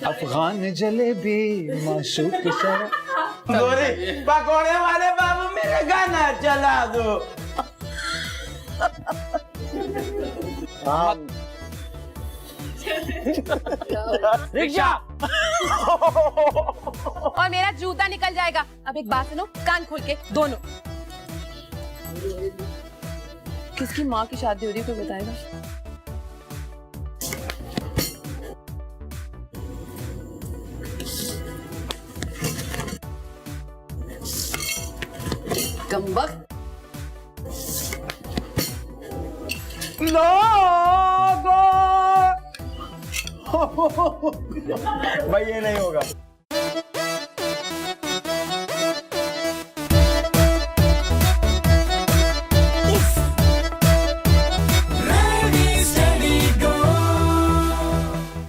अफगान जलेबी माशूक शरा। गोरी पकोड़े वाले बाबू मेरा गाना चला दो। रिक्शा। और मेरा जूता निकल जाएगा। अब एक बात सुनो, कान खोल के दोनों। किसकी माँ की शादी हो रही है कोई बताएगा? कमबख्त। भाई ये नहीं होगा।